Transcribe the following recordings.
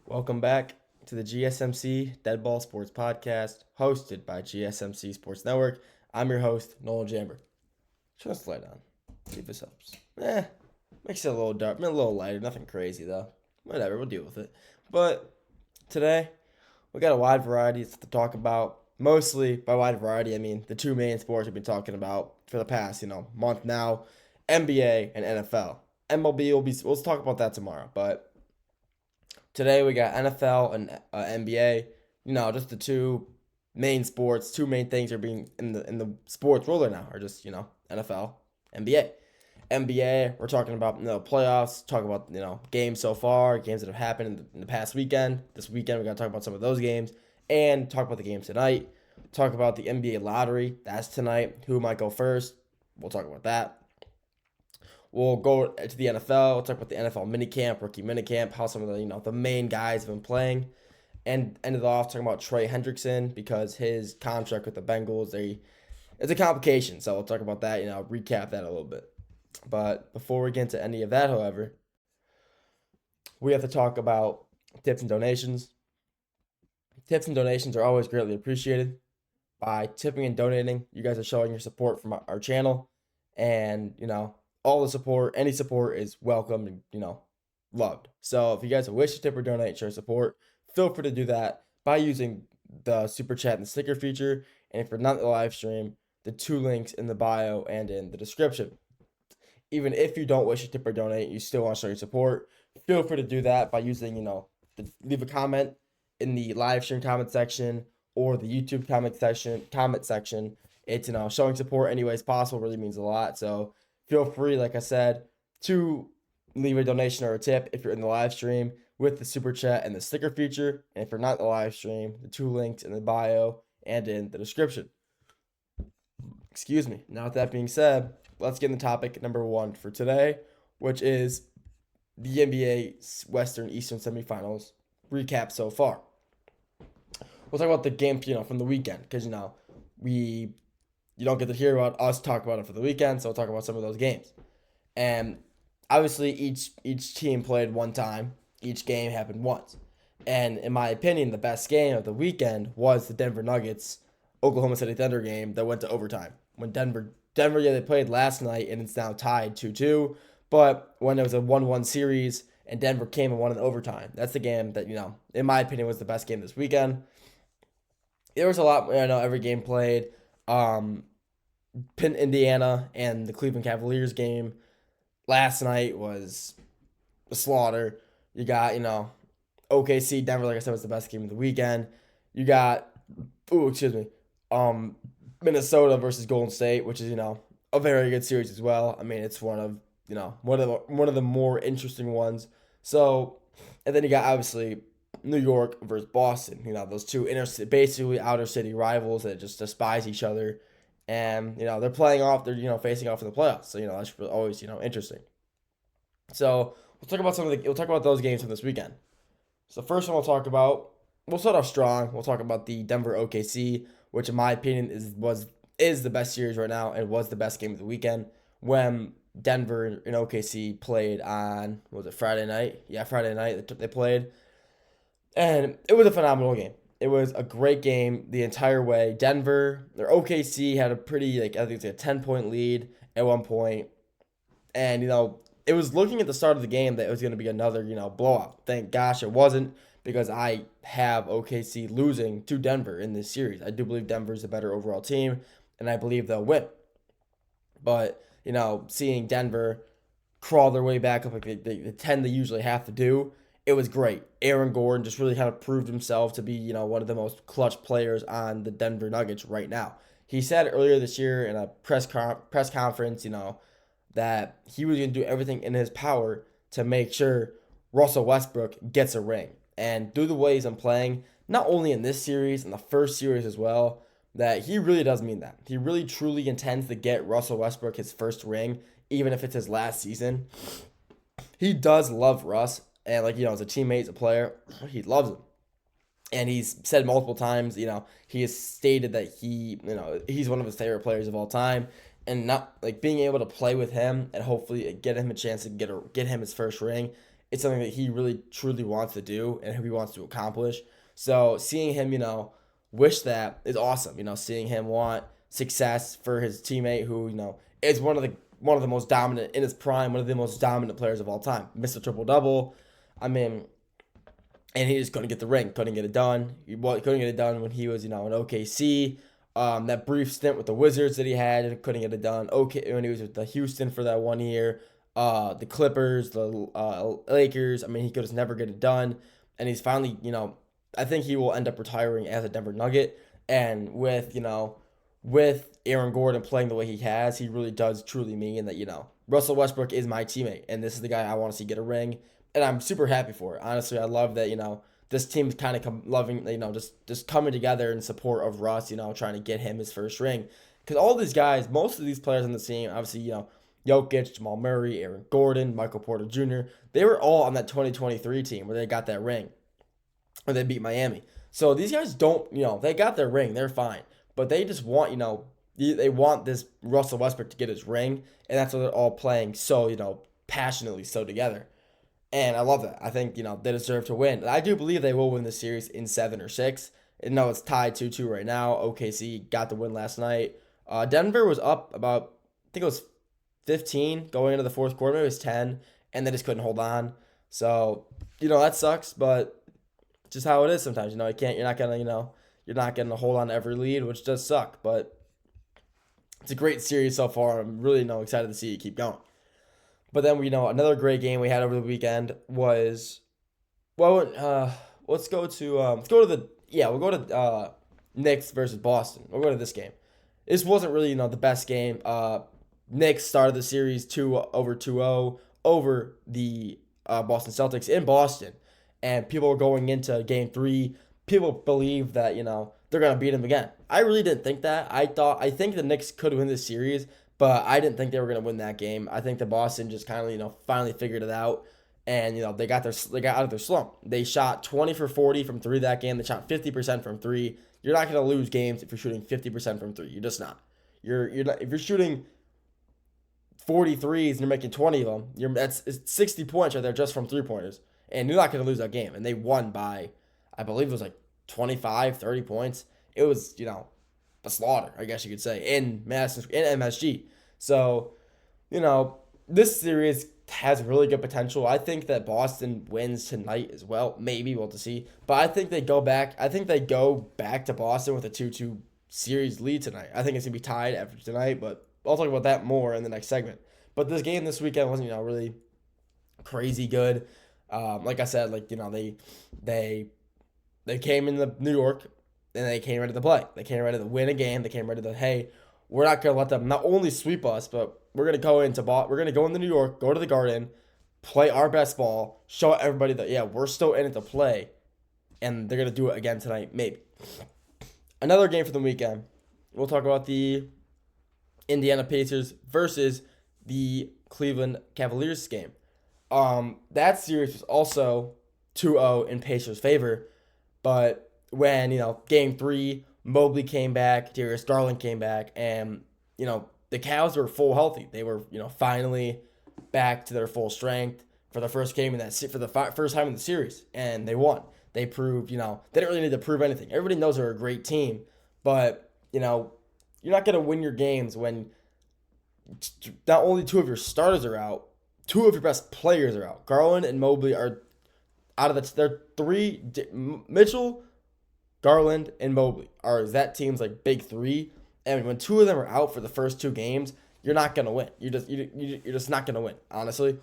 Welcome back to the GSMC Deadball Sports Podcast, hosted by GSMC Sports Network. I'm your host, Nolan Jamber. Trying to slide down. See if this helps. Makes it a little dark, a little lighter. Nothing crazy though. Whatever, we'll deal with it. But today, we got a wide variety to talk about. Mostly by wide variety, I mean the two main sports we've been talking about for the past, month now: NBA and NFL. MLB we'll talk about that tomorrow, but today we got NFL and NBA. Just the two main sports. Two main things are being in the sports world right now are just NFL, NBA. NBA, we're talking about playoffs. Talk about games so far, games that have happened in the past weekend. This weekend we got to talk about some of those games and talk about the games tonight. Talk about the NBA lottery. That's tonight. Who might go first? We'll talk about that. We'll go to the NFL. We'll talk about the NFL minicamp, rookie minicamp, how some of the main guys have been playing, and ended off talking about Trey Hendrickson because his contract with the Bengals, it's a complication. So we'll talk about that. Recap that a little bit. But before we get into any of that, however, we have to talk about tips and donations. Tips and donations are always greatly appreciated. By tipping and donating, you guys are showing your support from our channel, and all the support, any support is welcome and, loved. So if you guys wish to tip or donate, show support, feel free to do that by using the super chat and the sticker feature. And if you're not in the live stream, the two links in the bio and in the description. Even if you don't wish to tip or donate, you still want to show your support, feel free to do that by using, leave a comment in the live stream comment section or the YouTube comment section. It's, showing support any ways possible really means a lot. So feel free, like I said, to leave a donation or a tip if you're in the live stream with the super chat and the sticker feature. And if you're not in the live stream, the two links in the bio and in the description. Excuse me. Now, with that being said, let's get into topic number one for today, which is the NBA Western Eastern semifinals recap so far. We'll talk about the game, from the weekend, because, you don't get to hear about us talk about it for the weekend, so we'll talk about some of those games. And obviously, each team played one time. Each game happened once. And in my opinion, the best game of the weekend was the Denver Nuggets Oklahoma City Thunder game that went to overtime. When Denver, they played last night, and it's now tied 2-2. But when it was a 1-1 series, and Denver came and won in overtime, that's the game that, in my opinion, was the best game this weekend. There was a lot, every game played. Indiana and the Cleveland Cavaliers game last night was a slaughter. You got, OKC, Denver, like I said, was the best game of the weekend. You got, Minnesota versus Golden State, which is, a very good series as well. I mean, it's one of the more interesting ones. So, and then you got, obviously, New York versus Boston. Those two basically outer city rivals that just despise each other. And, they're playing off, they're, facing off in the playoffs. So, that's always, interesting. So, we'll talk about those games from this weekend. So, first one we'll start off strong. We'll talk about the Denver OKC, which in my opinion is the best series right now and was the best game of the weekend when Denver and OKC played on, was it Friday night? Yeah, Friday night they played. And it was a phenomenal game. It was a great game the entire way. Denver, or OKC, had a pretty, I think it's a 10-point lead at one point. And, it was looking at the start of the game that it was going to be another, blowout. Thank gosh it wasn't, because I have OKC losing to Denver in this series. I do believe Denver's a better overall team, and I believe they'll win. But, seeing Denver crawl their way back up like they tend to usually have to do, it was great. Aaron Gordon just really kind of proved himself to be, one of the most clutch players on the Denver Nuggets right now. He said earlier this year in a press conference, that he was going to do everything in his power to make sure Russell Westbrook gets a ring. And through the way he's been playing, not only in this series, in the first series as well, that he really does mean that. He really truly intends to get Russell Westbrook his first ring, even if it's his last season. He does love Russ. And, as a teammate, as a player, he loves him. And he's said multiple times, he has stated that he's one of his favorite players of all time. And not, being able to play with him and hopefully get him a chance to get him his first ring it's something that he really truly wants to do and who he wants to accomplish. So seeing him, wish that is awesome. Seeing him want success for his teammate who, is one of the most dominant in his prime, one of the most dominant players of all time. Missed a triple double. I mean, and he just couldn't get the ring, couldn't get it done. Couldn't get it done when he was, in OKC. That brief stint with the Wizards that he had, couldn't get it done. Okay, when he was with the Houston for that 1 year, the Clippers, the Lakers. I mean, he could just never get it done, and he's finally, I think he will end up retiring as a Denver Nugget. And with Aaron Gordon playing the way he has, he really does truly mean that Russell Westbrook is my teammate, and this is the guy I want to see get a ring, and I'm super happy for it. Honestly, I love that this team's kind of loving, just coming together in support of Russ, trying to get him his first ring. Because all these guys, most of these players on the team, obviously, Jokic, Jamal Murray, Aaron Gordon, Michael Porter Jr., they were all on that 2023 team where they got that ring, or they beat Miami. So these guys don't, they got their ring, they're fine. But they just want, they want this Russell Westbrook to get his ring, and that's what they're all playing so, passionately so together. And I love that. I think, they deserve to win. I do believe they will win the series in 7 or 6. And no, it's tied 2-2 right now. OKC got the win last night. Denver was up about, I think it was 15 going into the fourth quarter. It was 10, and they just couldn't hold on. So, that sucks, but just how it is sometimes. You're not gonna hold on to every lead, which does suck. But it's a great series so far. I'm really excited to see it keep going. But then another great game we had over the weekend was, let's go to Knicks versus Boston. We'll go to this game. This wasn't really the best game. Knicks started the series 2-0 over the Boston Celtics in Boston, and people were going into Game 3. People believe that they're gonna beat them again. I really didn't think that. I think the Knicks could win this series, but I didn't think they were going to win that game. I think the Boston just kind of, finally figured it out, and they got out of their slump. They shot 20 for 40 from 3 that game. They shot 50% from 3. You're not going to lose games if you're shooting 50% from 3. You're just not. You're not, if you're shooting 43s and you're making 20 of them, it's 60 points right there just from 3-pointers, and you're not going to lose that game. And they won by, I believe it was like 25, 30 points. It was, a slaughter, I guess you could say, in MSG. So, this series has really good potential. I think that Boston wins tonight as well. Maybe we'll have to see. But I think they go back. I think they go back to Boston with a 2-2 series lead tonight. I think it's gonna be tied after tonight, but I'll talk about that more in the next segment. But this game this weekend wasn't, really crazy good. Like I said, they came into New York. And they came ready to play. They came ready to win a game. They came ready to, hey, we're not gonna let them not only sweep us, but we're gonna go into New York, go to the Garden, play our best ball, show everybody that we're still in it to play, and they're gonna do it again tonight, maybe. Another game for the weekend. We'll talk about the Indiana Pacers versus the Cleveland Cavaliers game. That series was also 2-0 in Pacers' favor, but when, Game 3, Mobley came back, Darius Garland came back, and, the Cavs were full healthy. They were, finally back to their full strength for the first game for the first time in the series, and they won. They proved, they didn't really need to prove anything. Everybody knows they're a great team, but, you're not going to win your games when not only 2 of your starters are out, 2 of your best players are out. Garland and Mobley are out of they're 3, Mitchell, Garland, and Mobley are that team's big 3, and when 2 of them are out for the first 2 games, you're not gonna win. You're just not gonna win. Honestly,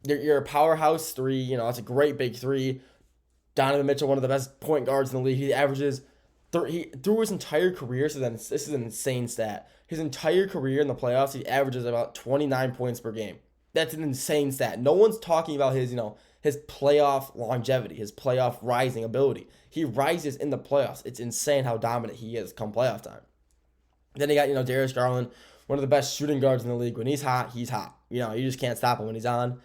you're a powerhouse 3. It's a great big 3. Donovan Mitchell, one of the best point guards in the league. He averages through his entire career. So then this is an insane stat. His entire career in the playoffs, he averages about 29 points per game. That's an insane stat. No one's talking about his his playoff longevity, his playoff rising ability. He rises in the playoffs. It's insane how dominant he is come playoff time. Then you got, Darius Garland, one of the best shooting guards in the league. When he's hot, he's hot. You just can't stop him when he's on.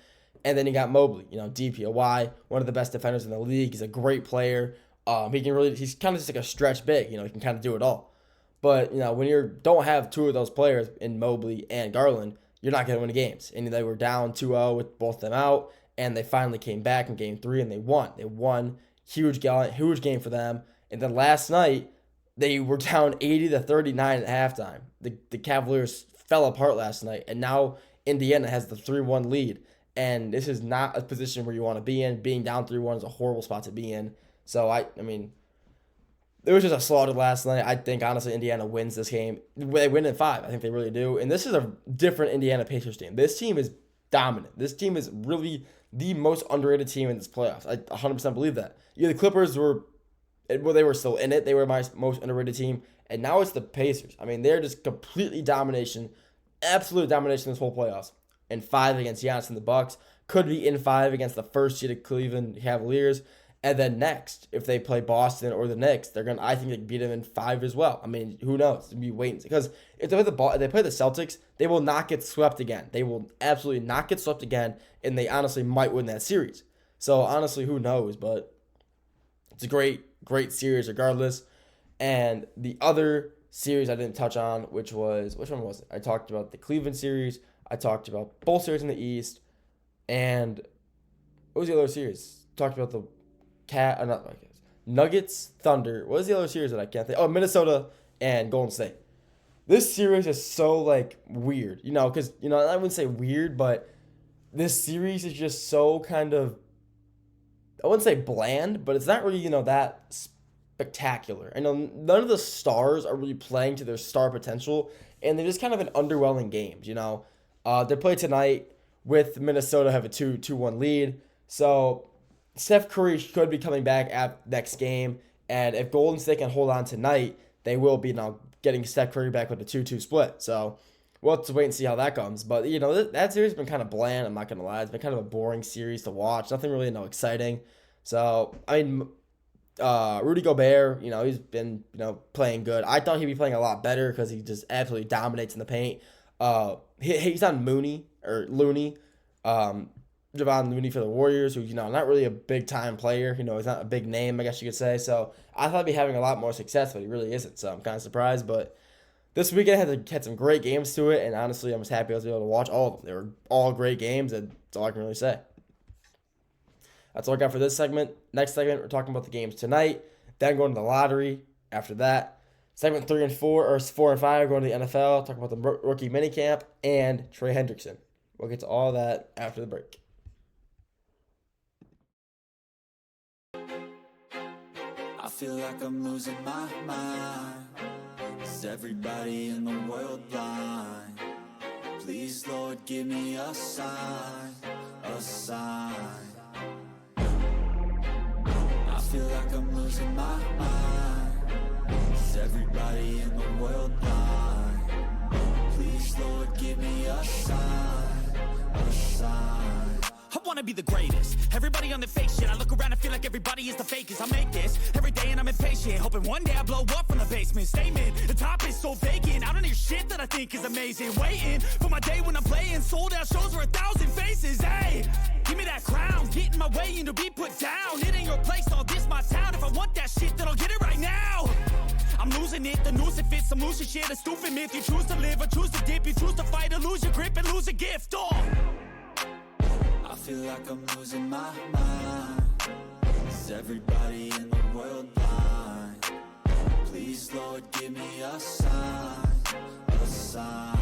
And then you got Mobley, DPOY, one of the best defenders in the league. He's a great player. He's kind of just like a stretch big. He can kind of do it all. But, when you don't have 2 of those players in Mobley and Garland, you're not going to win games. And they were down 2-0 with both of them out. and they finally came back in Game 3 and they won. They won. Huge game for them. And then last night, they were down 80-39 at halftime. The Cavaliers fell apart last night, and now Indiana has the 3-1 lead. And this is not a position where you want to be in. Being down 3-1 is a horrible spot to be in. So, I mean, it was just a slaughter last night. I think, honestly, Indiana wins this game. They win in 5. I think they really do. And this is a different Indiana Pacers team. This team is dominant. This team is really the most underrated team in this playoffs. I 100% believe that. The Clippers they were still in it. They were my most underrated team. And now it's the Pacers. I mean, they're just completely domination, absolute domination this whole playoffs. In 5 against Giannis and the Bucks. Could be in 5 against the first-seeded Cleveland Cavaliers. And then next, if they play Boston or the Knicks, I think they can beat them in 5 as well. I mean, who knows? It'll be waiting. Because if they play the Celtics, they will not get swept again. They will absolutely not get swept again, and they honestly might win that series. So, honestly, who knows? But it's a great series regardless. And the other series I didn't touch on, which one was it? I talked about the Cleveland series. I talked about both series in the East. And what was the other series? Talked about the Nuggets, Thunder. What was the other series that I can't think? Oh, Minnesota and Golden State. This series is so, weird. Because, I wouldn't say weird, but this series is just so kind of, I wouldn't say bland, but it's not really, that spectacular. I know none of the stars are really playing to their star potential, and they're just kind of an underwhelming games, They play tonight with Minnesota have a 2-1 lead. So Steph Curry could be coming back at next game, and if Golden State can hold on tonight, they will be now getting Steph Curry back with a 2-2 split. So we'll have to wait and see how that comes. But, that series has been kind of bland, I'm not going to lie. It's been kind of a boring series to watch. Nothing really exciting. So, I mean, Rudy Gobert, he's been, playing good. I thought he'd be playing a lot better because he just absolutely dominates in the paint. He's on Looney. Javon Looney for the Warriors, who, not really a big-time player. He's not a big name, I guess you could say. So I thought he'd be having a lot more success, but he really isn't. So I'm kind of surprised. But this weekend had some great games to it, and honestly, I'm just happy I was able to watch all of them. They were all great games, and that's all I can really say. That's all I got for this segment. Next segment, we're talking about the games tonight, then going to the lottery after that. Segment 3 and 4, or 4 and 5, going to the NFL, talking about the rookie minicamp, and Trey Hendrickson. We'll get to all that after the break. I feel like I'm losing my mind. Is everybody in the world blind? Please, Lord, give me a sign, a sign. I feel like I'm losing my mind. Is everybody in the world blind? Please, Lord, give me a sign, a sign. I wanna be the greatest. Everybody on the fake shit. I look around and feel like everybody is the fakest. I make this every day and I'm impatient, hoping one day I blow up from the basement. Statement, the top is so vacant. I don't hear shit that I think is amazing. Waiting for my day when I'm playing sold out shows for 1,000 faces. Hey, give me that crown, get in my way and to be put down. It ain't your place, all this my town. If I want that shit, then I'll get it right now. I'm losing it, the noose it fits, I'm losing shit. A stupid myth, you choose to live or choose to dip. You choose to fight or lose your grip and lose a gift. I feel like I'm losing my mind. Is everybody in the world blind? Please, Lord, give me a sign, a sign.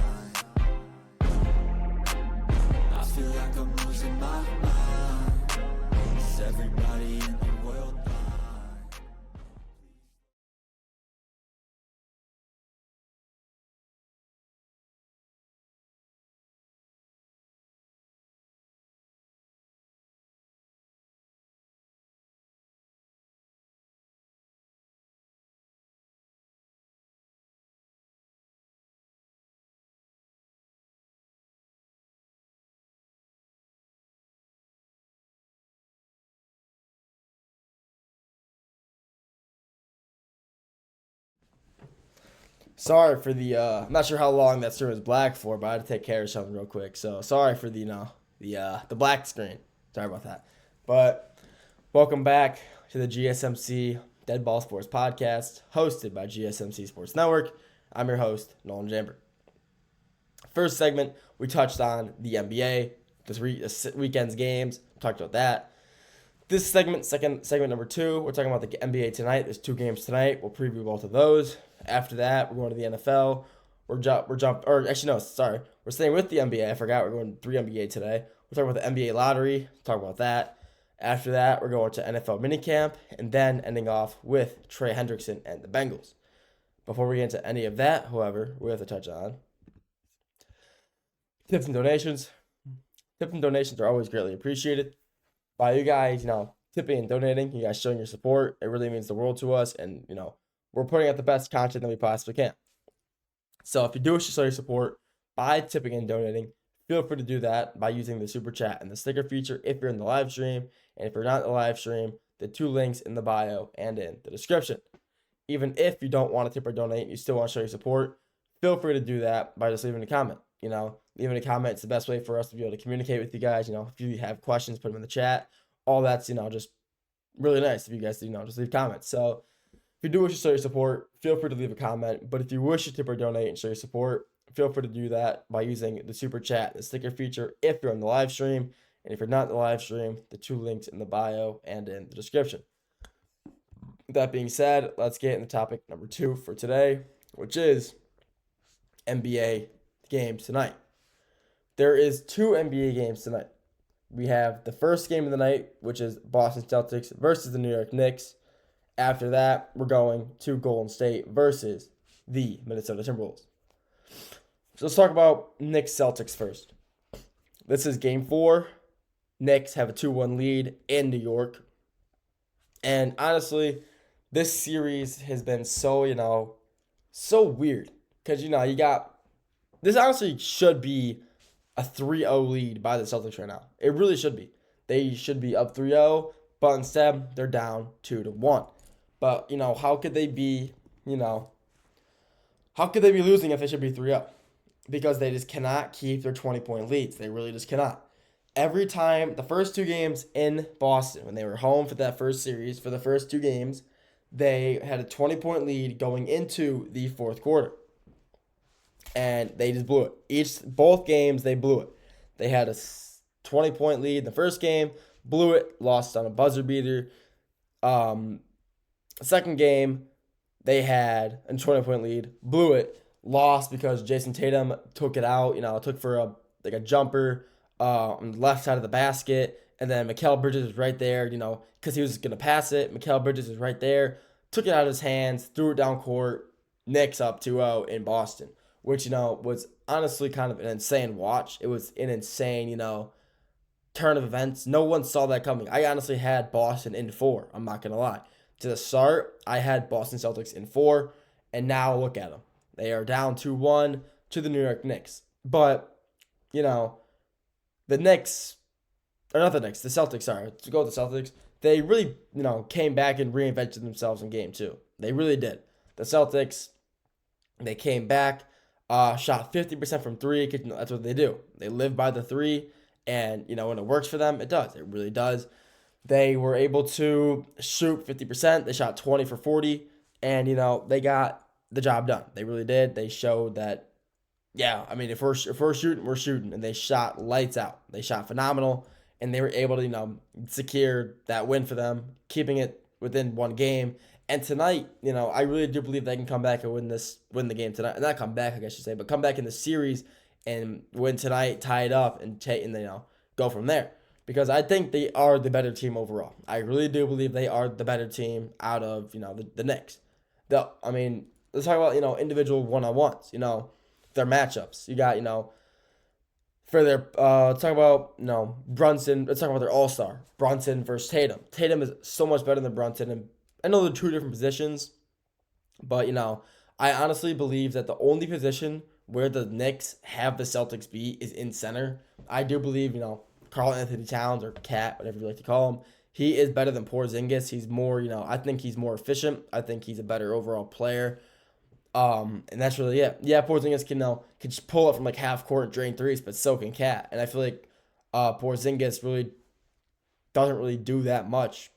I feel like I'm losing my mind. Is everybody in the world blind? Sorry for the, I'm not sure how long that screen was black for, but I had to take care of something real quick. So sorry for the, the black screen. Sorry about that. But welcome back to the GSMC Dead Ball Sports Podcast, hosted by GSMC Sports Network. I'm your host, Nolan Jamber. First segment, we touched on the NBA, this weekend's games. Talked about that. This segment number 2, we're talking about the NBA tonight. There's 2 games tonight. We'll preview both of those. After that, we're going to the NFL. We're staying with the NBA. I forgot we're going 3 NBA today. We're talking about the NBA lottery. Talk about that. After that, we're going to NFL minicamp, and then ending off with Trey Hendrickson and the Bengals. Before we get into any of that, however, we have to touch on tips and donations. Tips and donations are always greatly appreciated by you guys, tipping and donating, you guys showing your support. It really means the world to us, and, we're putting out the best content that we possibly can. So if you do wish to show your support by tipping and donating, feel free to do that by using the super chat and the sticker feature if you're in the live stream, and if you're not in the live stream, the 2 links in the bio and in the description. Even if you don't want to tip or donate and you still want to show your support, feel free to do that by just leaving a comment. Leaving a comment is the best way for us to be able to communicate with you guys. If you have questions, put them in the chat. All that's, just really nice if you guys, just leave comments. So if you do wish to show your support, feel free to leave a comment. But if you wish to tip or donate and show your support, feel free to do that by using the super chat and the sticker feature if you're on the live stream. And if you're not in the live stream, the 2 links in the bio and in the description. With that being said, let's get into topic number 2 for today, which is NBA games tonight. There is 2 NBA games tonight. We have the first game of the night, which is Boston Celtics versus the New York Knicks. After that, we're going to Golden State versus the Minnesota Timberwolves. So let's talk about Knicks Celtics first. This is game 4. Knicks have a 2-1 lead in New York. And honestly, this series has been so weird. Because, you got, this honestly should be a 3-0 lead by the Celtics right now. It really should be. They should be up 3-0, but instead, they're down 2-1. But, how could they be, how could they be losing if they should be 3-0? Because they just cannot keep their 20-point leads. They really just cannot. Every time, the first 2 games in Boston, when they were home for that first series, for the first 2 games, they had a 20-point lead going into the 4th quarter. And they just blew it. Both games, they blew it. They had a 20-point lead in the first game, blew it, lost on a buzzer beater. Second game, they had a 20-point lead, blew it, lost because Jason Tatum took it out, took for a jumper on the left side of the basket, and then Mikal Bridges was right there, because he was going to pass it. Mikal Bridges was right there, took it out of his hands, threw it down court, Knicks up 2-0 in Boston, which, was honestly kind of an insane watch. It was an insane, turn of events. No one saw that coming. I honestly had Boston in 4. I'm not going to lie. To the start, I had Boston Celtics in 4, and now look at them. They are down 2-1 to the New York Knicks. But, the Knicks, or not the Knicks, the Celtics, sorry, to go with the Celtics, they really, came back and reinvented themselves in game 2. They really did. The Celtics, they came back, shot 50% from 3, because that's what they do. They live by the 3, and, when it works for them, it does. It really does. They were able to shoot 50%. They shot 20 for 40, and, they got the job done. They really did. They showed that, if we're shooting, we're shooting. And they shot lights out. They shot phenomenal, and they were able to, secure that win for them, keeping it within 1 game. And tonight, I really do believe they can come back and win the game tonight. Not come back, I guess you say, but come back in the series and win tonight, tie it up, and go from there. Because I think they are the better team overall. I really do believe they are the better team out of, the Knicks. Let's talk about, individual one-on-ones, their matchups. You got, for their, let's talk about, Brunson. Let's talk about their all-star. Brunson versus Tatum. Tatum is so much better than Brunson. And I know they're 2 different positions, but, I honestly believe that the only position where the Knicks have the Celtics beat is in center. I do believe, Karl Anthony Towns, or Cat, whatever you like to call him, he is better than Porzingis. He's more, I think he's more efficient. I think he's a better overall player. And that's really it. Yeah, Porzingis can just pull up from half court and drain threes, but so can Cat. And I feel like Porzingis really doesn't really do that much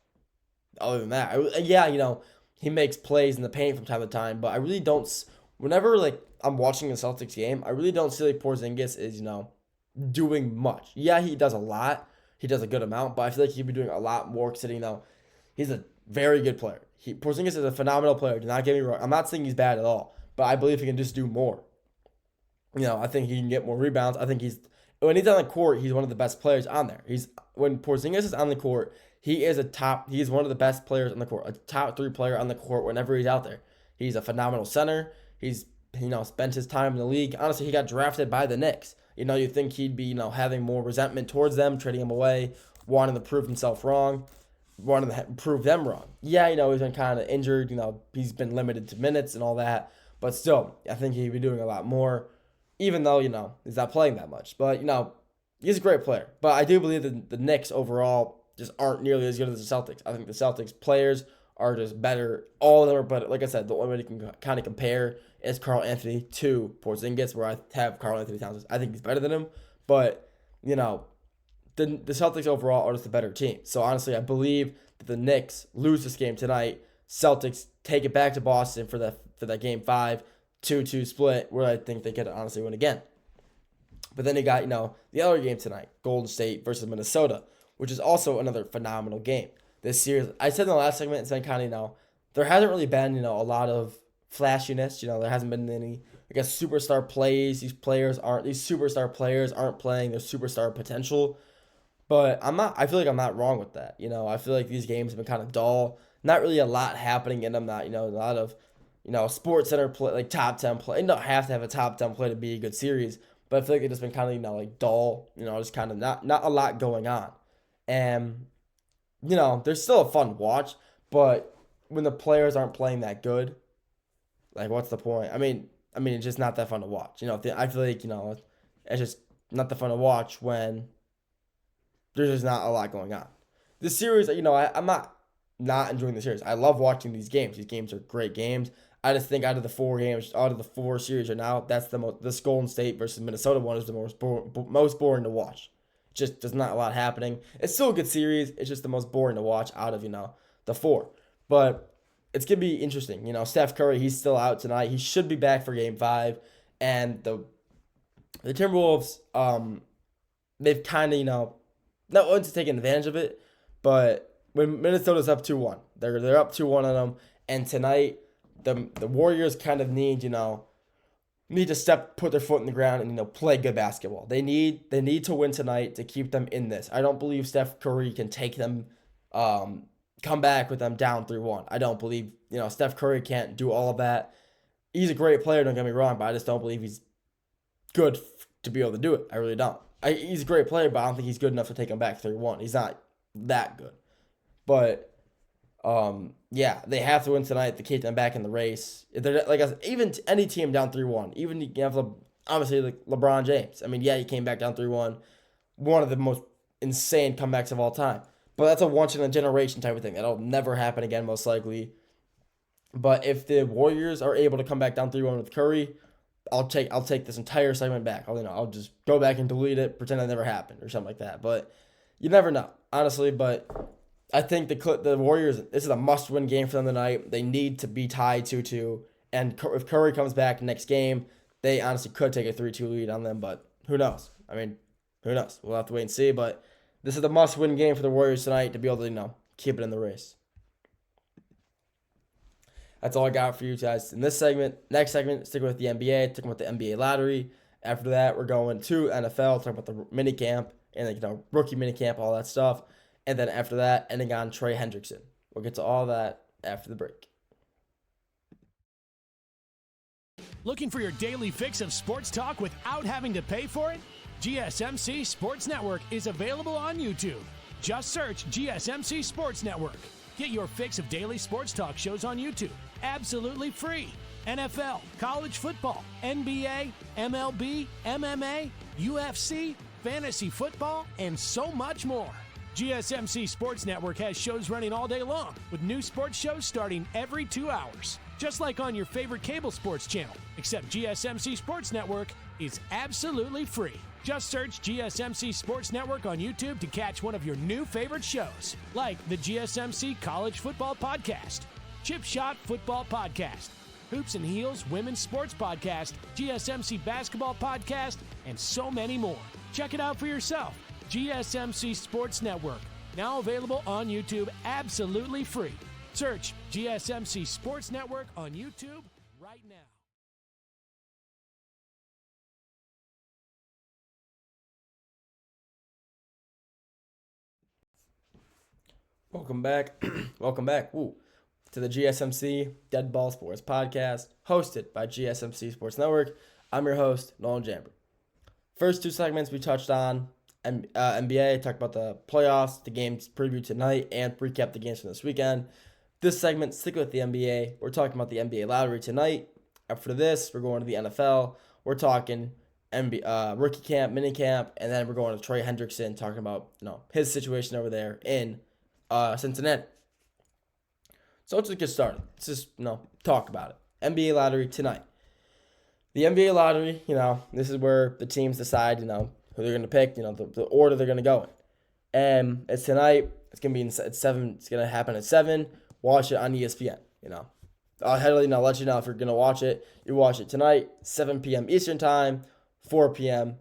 other than that. He makes plays in the paint from time to time, but I really don't. Whenever I'm watching a Celtics game, I really don't see Porzingis is doing much. Yeah, he does a lot. He does a good amount, but I feel like he'd be doing a lot more considering though he's a very good player. Porzingis is a phenomenal player. Do not get me wrong. I'm not saying he's bad at all, but I believe he can just do more. I think he can get more rebounds. I think when he's on the court, he's one of the best players on there. When Porzingis is on the court, he's one of the best players on the court, a top 3 player on the court whenever he's out there. He's a phenomenal center. He's spent his time in the league. Honestly, he got drafted by the Knicks. You think he'd be, having more resentment towards them, trading him away, wanting to prove himself wrong, wanting to prove them wrong. Yeah, he's been kind of injured. He's been limited to minutes and all that. But still, I think he'd be doing a lot more, even though, he's not playing that much. But, he's a great player. But I do believe that the Knicks overall just aren't nearly as good as the Celtics. I think the Celtics players are just better. All of them are better. Like I said, the only way you can kind of compare is Karl Anthony to Porzingis, where I have Karl Anthony Towns. I think he's better than him. But, the Celtics overall are just a better team. So, honestly, I believe that the Knicks lose this game tonight. Celtics take it back to Boston for that Game 5, 2-2 split, where I think they could honestly win again. But then you got, the other game tonight, Golden State versus Minnesota, which is also another phenomenal game. This series, I said in the last segment, it's been kind of, there hasn't really been, a lot of flashiness. There hasn't been any, superstar plays. These superstar players aren't playing their superstar potential. But I feel like I'm not wrong with that. I feel like these games have been kind of dull. Not really a lot happening in them. Not, a lot of, Sports Center play, like top 10 play. You don't have to have a top 10 play to be a good series. But I feel like it's just been kind of, like dull. Just kind of not a lot going on. And, there's still a fun watch. But when the players aren't playing that good, like, what's the point? I mean, it's just not that fun to watch. I feel like, it's just not that fun to watch when there's just not a lot going on. This series, I'm not enjoying the series. I love watching these games. These games are great games. I just think out of the 4 series right now, that's this Golden State versus Minnesota one is the most boring to watch. Just there's not a lot happening. It's still a good series. It's just the most boring to watch out of the 4. But it's gonna be interesting. Steph Curry, he's still out tonight. He should be back for Game 5, and the Timberwolves, they've kind of not wanting to take advantage of it, but when Minnesota's up 2-1, they're up 2-1 on them, and tonight the Warriors kind of need to put their foot in the ground and play good basketball. They need to win tonight to keep them in this. I don't believe Steph Curry can take them, come back with them down 3-1. I don't believe Steph Curry can't do all of that. He's a great player, don't get me wrong, but I just don't believe he's good to be able to do it. I really don't. He's a great player, but I don't think he's good enough to take them back 3-1. He's not that good. But yeah, they have to win tonight to keep them back in the race. Even any team down 3-1, even you have obviously like LeBron James. I mean, yeah, he came back down 3-1, one of the most insane comebacks of all time. But that's a once in a generation type of thing. That'll never happen again, most likely. But if the Warriors are able to come back down 3-1 with Curry, I'll take this entire segment back. I'll just go back and delete it, pretend it never happened or something like that. But you never know, honestly. But I think the Warriors, this is a must-win game for them tonight. They need to be tied 2-2. And if Curry comes back next game, they honestly could take a 3-2 lead on them. But who knows? I mean, who knows? We'll have to wait and see. But this is a must-win game for the Warriors tonight to be able to, keep it in the race. That's all I got for you guys in this segment. Next segment, sticking with the NBA, talking about the NBA lottery. After that, we're going to NFL, talking about the minicamp and rookie minicamp, all that stuff. And then after that, ending on Trey Hendrickson. We'll get to all that after the break. Looking for your daily fix of sports talk without having to pay for it? GSMC Sports Network is available on YouTube. Just search GSMC Sports Network. Get your fix of daily sports talk shows on YouTube, absolutely free. NFL, college football, NBA, MLB, MMA, UFC, fantasy football, and so much more. GSMC Sports Network has shows running all day long, with new sports shows starting every 2 hours. Just like on your favorite cable sports channel, except GSMC Sports Network is absolutely free. Just search GSMC Sports Network on YouTube to catch one of your new favorite shows, like the GSMC College Football Podcast, Chip Shot Football Podcast, Hoops and Heels Women's Sports Podcast, GSMC Basketball Podcast, and so many more. Check it out for yourself. GSMC Sports Network, now available on YouTube absolutely free. Search GSMC Sports Network on YouTube right now. Welcome back. Welcome back. Woo. To the GSMC Dead Ball Sports Podcast, hosted by GSMC Sports Network. I'm your host, Nolan Jamber. First two segments we touched on NBA, talked about the playoffs, the games previewed tonight, and recap the games from this weekend. This segment, stick with the NBA. We're talking about the NBA lottery tonight. After this, we're going to the NFL. We're talking rookie camp, minicamp, and then we're going to Trey Hendrickson, talking about his situation over there in Cincinnati. So let's just get started. Let's just talk about it. NBA lottery tonight. The NBA lottery, this is where the teams decide, who they're going to pick, the order they're going to go in. And it's tonight. It's going to be at 7. It's going to happen at 7. Watch it on ESPN, I'll let you know if you're going to watch it. You watch it tonight, 7 p.m. Eastern time, 4 p.m.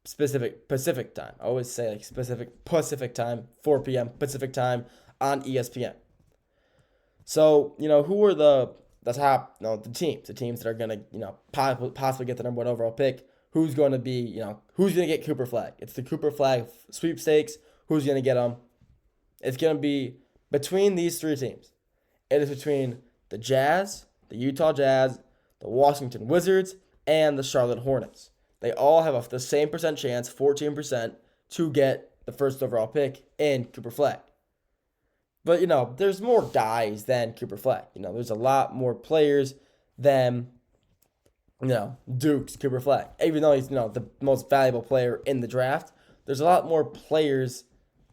Pacific time. I always say specific Pacific time, 4 p.m. Pacific time on ESPN. So, who are the top, the teams that are going to, possibly get the number 1 overall pick. Who's going to be, who's going to get Cooper Flag? It's the Cooper Flag sweepstakes. Who's going to get them? It's going to be between these 3 teams. It is between the Jazz, the Utah Jazz, the Washington Wizards, and the Charlotte Hornets. They all have the same percent chance, 14%, to get the first overall pick in Cooper Flag. But, there's more guys than Cooper Flag. There's a lot more players than, Duke's Cooper Flag. Even though he's, the most valuable player in the draft, there's a lot more players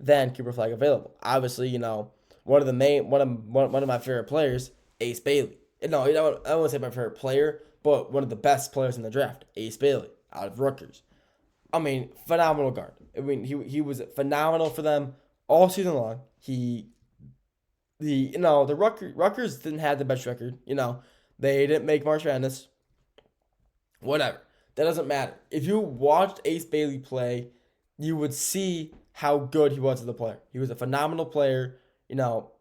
than Cooper Flag available. Obviously, one of my favorite players, Ace Bailey. No, I don't want to say my favorite player, but one of the best players in the draft, Ace Bailey, out of Rutgers. Phenomenal guard. He was phenomenal for them all season long. The Rutgers didn't have the best record. They didn't make March Madness. Whatever. That doesn't matter. If you watched Ace Bailey play, you would see how good he was as a player. He was a phenomenal player. That's all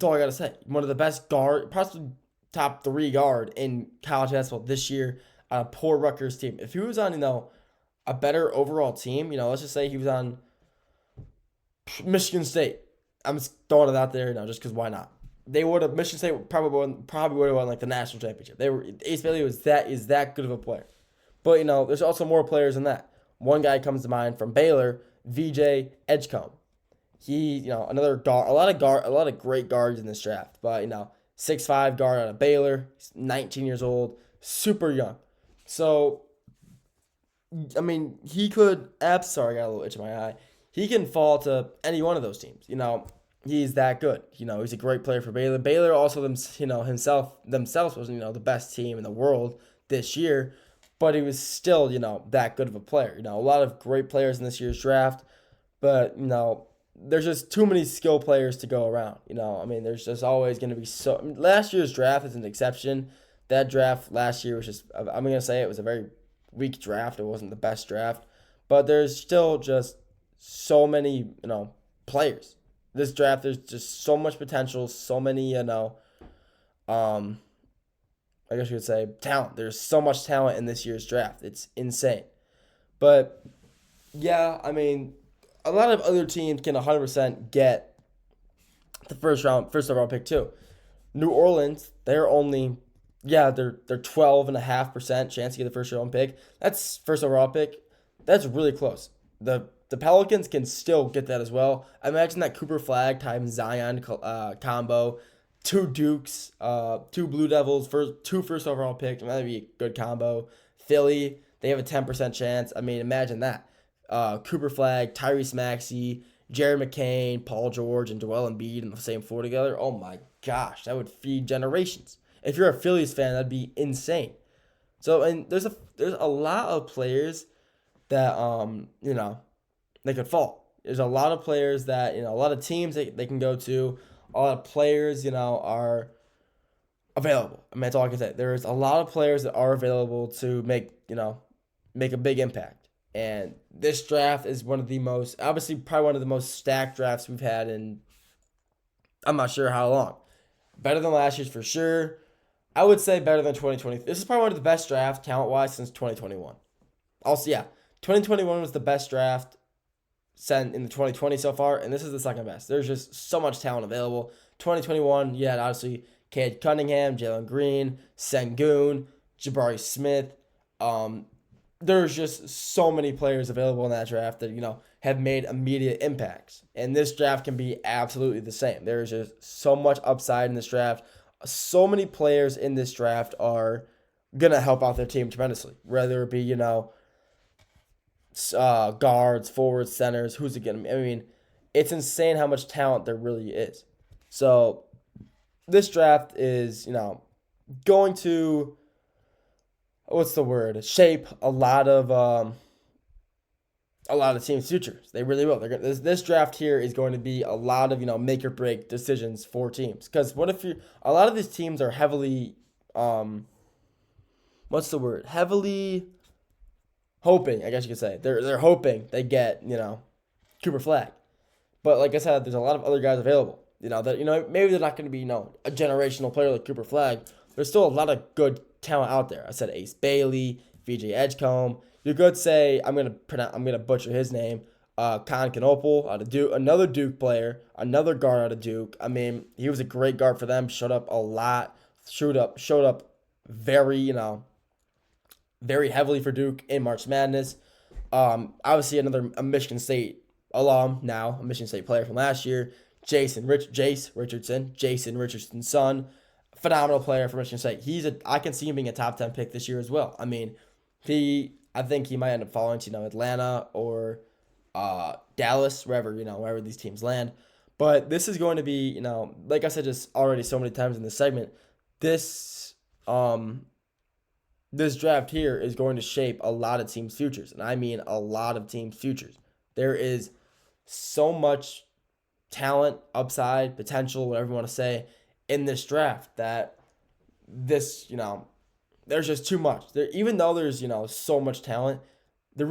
I got to say. One of the best guard, possibly top 3 guard in college basketball this year on a poor Rutgers team. If he was on, a better overall team, let's just say he was on Michigan State. I'm just throwing it out there, just because why not? They would have, Michigan State probably would have won the national championship. Ace Bailey is that good of a player. But there's also more players than that. One guy comes to mind from Baylor, VJ Edgecombe. He, another guard, a lot of great guards in this draft. But 6'5" guard out of Baylor, he's 19 years old, super young. So, he could. Sorry, I got a little itch in my eye. He can fall to any one of those teams. He's that good. He's a great player for Baylor. Baylor also, themselves wasn't, the best team in the world this year, but he was still, that good of a player. A lot of great players in this year's draft, but, there's just too many skill players to go around. There's just always going to be last year's draft is an exception. That draft last year was just, I'm going to say it was a very weak draft. It wasn't the best draft, but there's still just so many, players. This draft, there's just so much potential, so many, I guess you could say talent. There's so much talent in this year's draft. It's insane. But, yeah, a lot of other teams can 100% get the first overall pick too. New Orleans, they're 12.5% chance to get the first round pick. That's first overall pick. That's really close. The Pelicans can still get that as well. Imagine that Cooper Flag times Zion combo, 2 Dukes, 2 Blue Devils, two first overall picks. That'd be a good combo. Philly, they have a 10% chance. Imagine that. Cooper Flag, Tyrese Maxey, Jerry McCain, Paul George, and Joel Embiid in the same floor together. Oh my gosh, that would feed generations. If you're a Phillies fan, that'd be insane. So, and there's a lot of players that they could fall. There's a lot of players that a lot of teams they can go to. A lot of players are available. I mean, that's all I can say. There's a lot of players that are available to make a big impact. And this draft is one of the most, obviously, probably one of the most stacked drafts we've had in, I'm not sure how long. Better than last year's for sure. I would say better than 2020. This is probably one of the best drafts, talent-wise, since 2021. Also, yeah, 2021 was the best draft sent in the 2020 so far, and this is the second best. There's just so much talent available. 2021, you had obviously Cade Cunningham, Jalen Green, Sengun, Jabari Smith. There's just so many players available in that draft that, have made immediate impacts. And this draft can be absolutely the same. There's just so much upside in this draft. So many players in this draft are going to help out their team tremendously. Whether it be, guards, forwards, centers, who's it going to be? I mean, it's insane how much talent there really is. So this draft is, going to, shape a lot of teams' futures. They really will. This draft here is going to be a lot of, make or break decisions for teams. Because what if a lot of these teams are heavily, heavily hoping, I guess you could say. They're hoping they get, Cooper Flag. But like I said, there's a lot of other guys available. Maybe they're not going to be, a generational player like Cooper Flag. There's still a lot of good talent out there. I said Ace Bailey, VJ Edgecombe. You could say I'm gonna butcher his name. Con Canopel out of Duke, another Duke player, another guard out of Duke. I mean, he was a great guard for them. Showed up a lot. Showed up very very heavily for Duke in March Madness. Obviously a Michigan State alum now, a Michigan State player from last year. Jason Richardson's son. Phenomenal player for Michigan State. I can see him being a top 10 pick this year as well. I mean, I think he might end up falling to, Atlanta or Dallas, wherever these teams land. But this is going to be, like I said just already so many times in this segment, this draft here is going to shape a lot of teams' futures. And I mean a lot of teams' futures. There is so much talent, upside, potential, whatever you want to say, in this draft that there's just too much. Even though there's, so much talent, no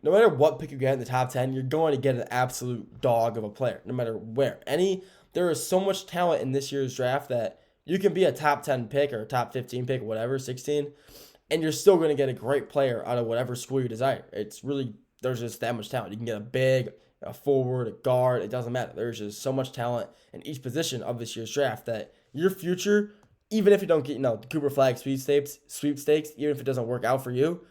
matter what pick you get in the top 10, you're going to get an absolute dog of a player, no matter where. There is so much talent in this year's draft that you can be a top 10 pick or a top 15 pick, whatever, 16, and you're still going to get a great player out of whatever school you desire. There's just that much talent. You can get a big, a forward, a guard, it doesn't matter. There's just so much talent in each position of this year's draft that your future, even if you don't get, the Cooper Flag sweepstakes, even if it doesn't work out for you,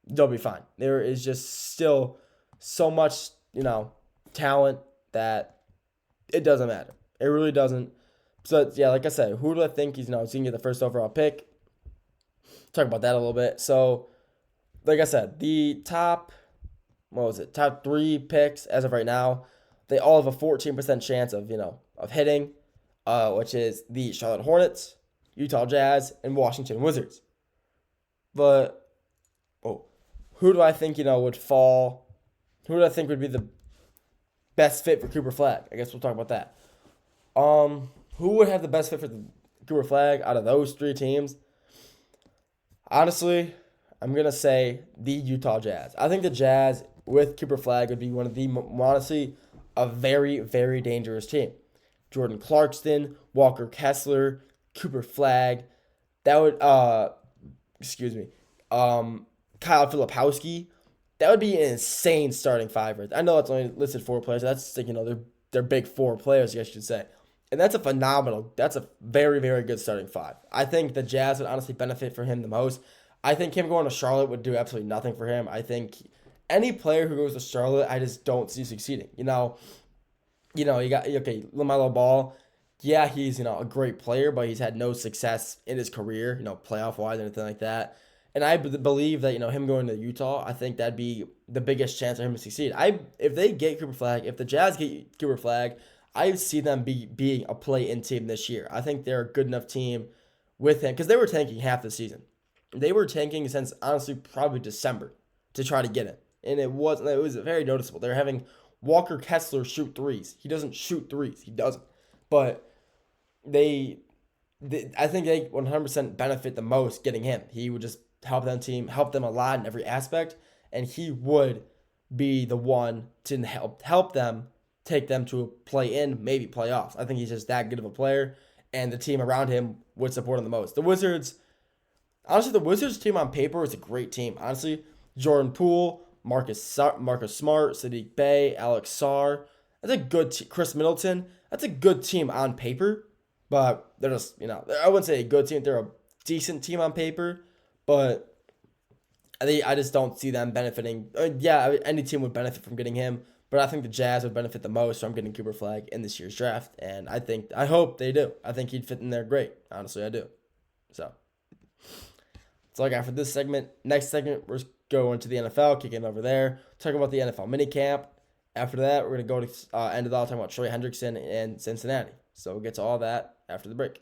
you'll be fine. There is just still so much, talent that it doesn't matter. It really doesn't. So, yeah, like I said, who do I think he's going to get the first overall pick? Talk about that a little bit. So, like I said, the top 3 picks as of right now, they all have a 14% chance of hitting, which is the Charlotte Hornets, Utah Jazz, and Washington Wizards. But who do I think would fall? Who do I think would be the best fit for Cooper Flag? I guess we'll talk about that. Who would have the best fit for the Cooper Flag out of those 3 teams? Honestly, I'm gonna say the Utah Jazz. I think the Jazz with Cooper Flag would be one of the, honestly, a very, very dangerous team. Jordan Clarkson, Walker Kessler, Cooper Flag. That would, Kyle Filipowski. That would be an insane starting 5. I know it's only listed 4 players. That's they're big 4 players, I guess you should say. And that's a very, very good starting 5. I think the Jazz would honestly benefit from him the most. I think him going to Charlotte would do absolutely nothing for him. I think any player who goes to Charlotte, I just don't see succeeding. You got LaMelo Ball. Yeah, he's a great player, but he's had no success in his career, playoff wise or anything like that. And I believe that him going to Utah, I think that'd be the biggest chance for him to succeed. If they get Cooper Flag, if the Jazz get Cooper Flag, I see them being a play-in team this year. I think they're a good enough team with him because they were tanking half the season. They were tanking since honestly probably December to try to get him, and it was very noticeable. They're having Walker Kessler shoot threes. He doesn't shoot threes. He doesn't. But they I think they 100% benefit the most getting him. He would just help them a lot in every aspect, and he would be the one to help them take them to a play-in, maybe playoffs. I think he's just that good of a player, and the team around him would support him the most. Honestly, the Wizards team on paper is a great team. Honestly, Jordan Poole, Marcus Smart, Sadiq Bey, Alex Sarr. That's a good Chris Middleton. That's a good team on paper. But they're just, I wouldn't say a good team. They're a decent team on paper. But I just don't see them benefiting. Any team would benefit from getting him. But I think the Jazz would benefit the most from getting Cooper Flag in this year's draft. And I hope they do. I think he'd fit in there great. Honestly, I do. So that's all I got for this segment. Next segment, we're going to the NFL, kicking over there. Talk about the NFL minicamp. After that, we're going to go to end it all talking about Trey Hendrickson and Cincinnati. So we'll get to all that after the break.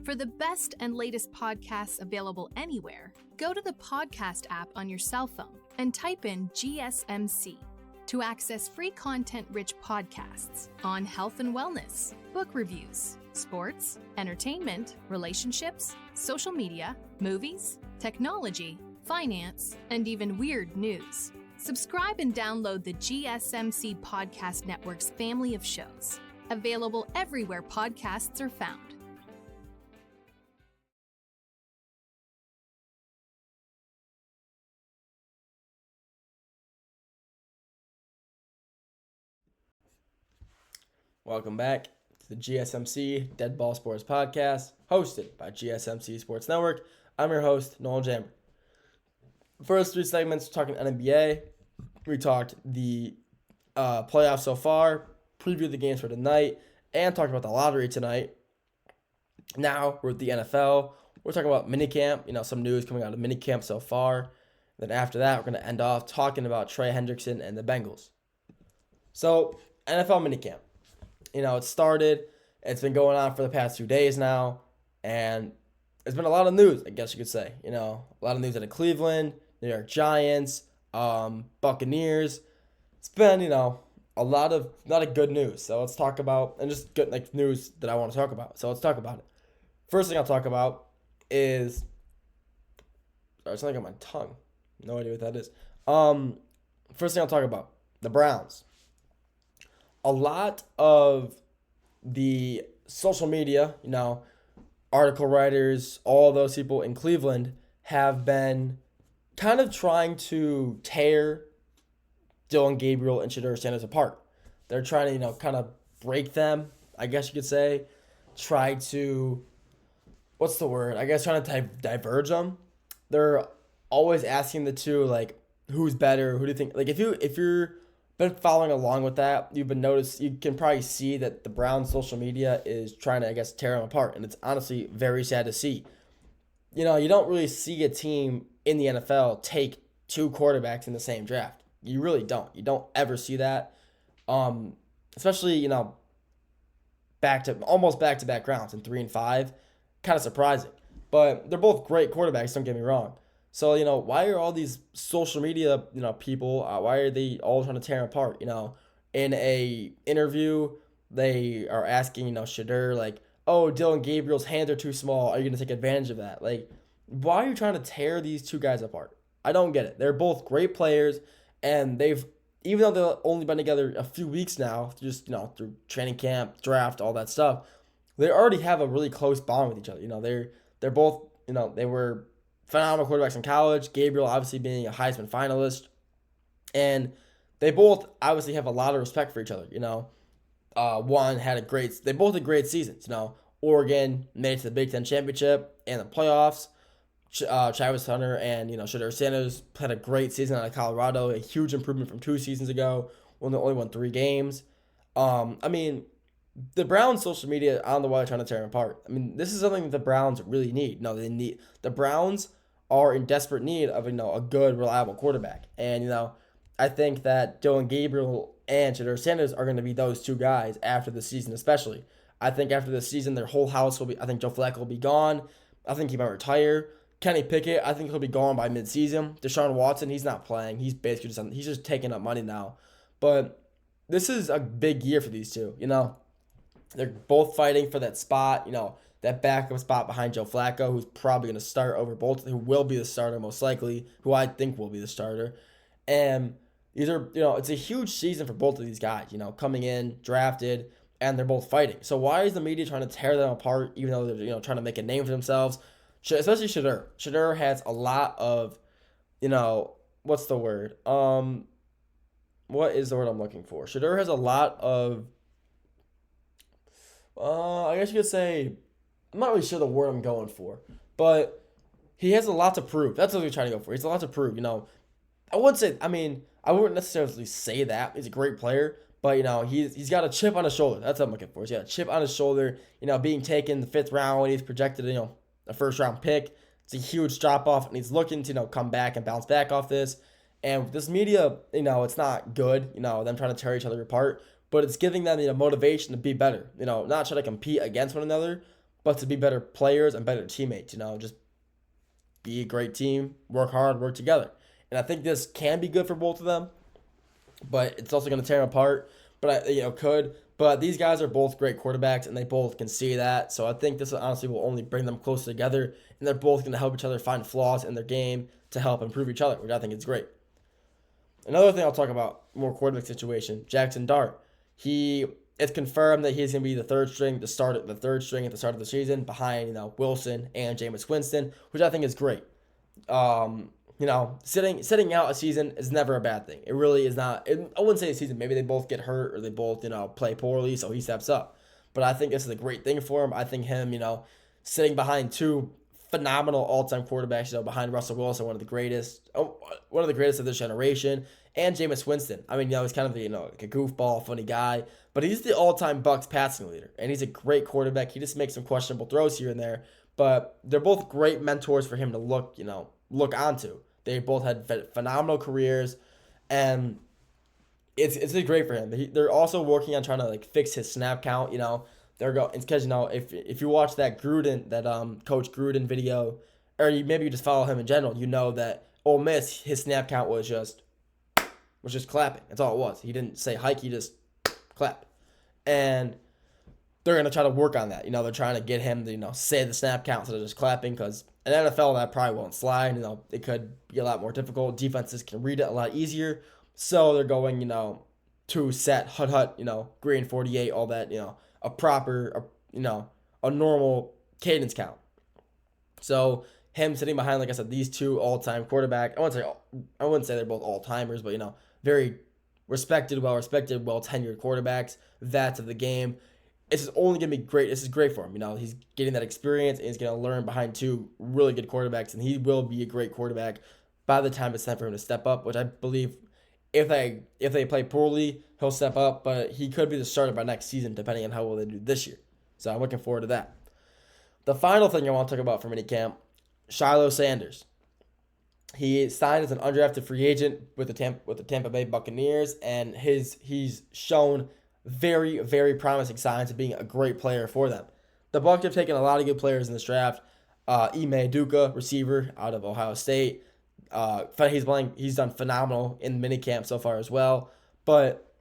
For the best and latest podcasts available anywhere, go to the podcast app on your cell phone and type in GSMC to access free content-rich podcasts on health and wellness, book reviews, sports, entertainment, relationships, social media, movies, technology, finance, and even weird news. Subscribe and download the GSMC Podcast Network's family of shows, available everywhere podcasts are found. Welcome back to the GSMC Dead Ball Sports Podcast, hosted by GSMC Sports Network. I'm your host, Noel Jammer. First three segments, talking NBA. We talked the playoffs so far, previewed the games for tonight, and talked about the lottery tonight. Now we're at the NFL. We're talking about minicamp, some news coming out of minicamp so far. Then after that, we're going to end off talking about Trey Hendrickson and the Bengals. So, NFL minicamp. It started. It's been going on for the past 2 days now, and there's been a lot of news, I guess you could say. A lot of news out of Cleveland, New York Giants, Buccaneers. It's been, a lot of good news. So let's talk about, and just good news that I want to talk about. So let's talk about it. First thing I'll talk about is, sorry, it's something on my tongue. No idea what that is. First thing I'll talk about, the Browns. A lot of the social media, article writers, all those people in Cleveland have been kind of trying to tear Dylan Gabriel and Shedeur Sanders apart. They're trying to, kind of break them, I guess you could say. Try to, what's the word? I guess trying to diverge them. They're always asking the two, who's better? Who do you think? If you're been following along with that, you can probably see that the Browns' social media is trying to, tear them apart. And it's honestly very sad to see. You don't really see a team in the NFL take two quarterbacks in the same draft. You really don't. You don't ever see that. Especially, almost back-to-back rounds in 3 and 5. Kind of surprising. But they're both great quarterbacks, don't get me wrong. So, why are all these social media, people, why are they all trying to tear them apart? In a interview, they are asking, Shedeur, oh, Dylan Gabriel's hands are too small. Are you going to take advantage of that? Why are you trying to tear these two guys apart? I don't get it. They're both great players, and even though they've only been together a few weeks now, just, through training camp, draft, all that stuff, they already have a really close bond with each other. They're both, they were phenomenal quarterbacks in college. Gabriel obviously being a Heisman finalist. And they both obviously have a lot of respect for each other. They both had great seasons. Oregon made it to the Big Ten Championship and the playoffs. Travis Hunter and, Shedeur Sanders had a great season out of Colorado, a huge improvement from 2 seasons ago when they only won 3 games. The Browns' social media, I don't know why they're trying to tear them apart. This is something that the Browns really need. The Browns are in desperate need of, a good, reliable quarterback. And, I think that Dylan Gabriel and Shedeur Sanders are going to be those two guys after the season, especially. I think after the season, their whole house will be, I think Joe Flacco will be gone. I think he might retire. Kenny Pickett, I think he'll be gone by midseason. Deshaun Watson, he's not playing. He's basically he's just taking up money now. But this is a big year for these two. They're both fighting for that spot. That backup spot behind Joe Flacco, who's probably going to start over both, who will be the starter most likely, who I think will be the starter. And these are, it's a huge season for both of these guys. Coming in drafted, and they're both fighting. So why is the media trying to tear them apart, even though they're trying to make a name for themselves? Especially Shedeur. Shedeur has a lot of, what's the word? What is the word I'm looking for? Shedeur has a lot of, I guess you could say, I'm not really sure the word I'm going for, but he has a lot to prove. That's what we're trying to go for. He has a lot to prove. I wouldn't necessarily say that. He's a great player, but, he's got a chip on his shoulder. That's what I'm looking for. He's got a chip on his shoulder, being taken the 5th round when he's projected, a first-round pick. It's a huge drop-off, and he's looking to, come back and bounce back off this. And this media, it's not good, them trying to tear each other apart, but it's giving them, motivation to be better. Not try to compete against one another, but to be better players and better teammates. Just be a great team, work hard, work together. And I think this can be good for both of them, but it's also going to tear them apart. But But these guys are both great quarterbacks, and they both can see that. So I think this honestly will only bring them closer together, and they're both going to help each other find flaws in their game to help improve each other, which I think is great. Another thing I'll talk about, more quarterback situation, Jackson Dart. It's confirmed that he's going to be the third string at the start of the season behind, Wilson and Jameis Winston, which I think is great. Sitting out a season is never a bad thing. It really is not. I wouldn't say a season. Maybe they both get hurt or they both, play poorly, so he steps up. But I think this is a great thing for him. I think him, sitting behind two phenomenal all-time quarterbacks, behind Russell Wilson, one of the greatest of this generation, and Jameis Winston. He's kind of like a goofball, funny guy, but he's the all-time Bucs passing leader, and he's a great quarterback. He just makes some questionable throws here and there, but they're both great mentors for him to look onto. They both had phenomenal careers, and it's great for him. They're also working on trying to fix his snap count. They're going because if you watch that Coach Gruden video, or maybe you just follow him in general, that Ole Miss, his snap count was just clapping. That's all it was. He didn't say hike. He just clap, and they're gonna try to work on that. They're trying to get him to say the snap count instead of just clapping, because in the NFL that probably won't slide. It could be a lot more difficult. Defenses can read it a lot easier, so they're going to set hut green 48, all that a proper a normal cadence count. So him sitting behind, like I said, these two all-time quarterback. I wouldn't say they're both all-timers, but very respected, well-respected, well-tenured quarterbacks. Vets of the game. This is only going to be great. This is great for him. He's getting that experience, and he's going to learn behind two really good quarterbacks, and he will be a great quarterback by the time it's time for him to step up, which I believe if they play poorly, he'll step up, but he could be the starter by next season, depending on how well they do this year. So I'm looking forward to that. The final thing I want to talk about for minicamp, Shiloh Sanders. He signed as an undrafted free agent with the Tampa Bay Buccaneers, and he's shown very, very promising signs of being a great player for them. The Bucs have taken a lot of good players in this draft. Ime Udoka, receiver out of Ohio State. He's done phenomenal in minicamp so far as well. But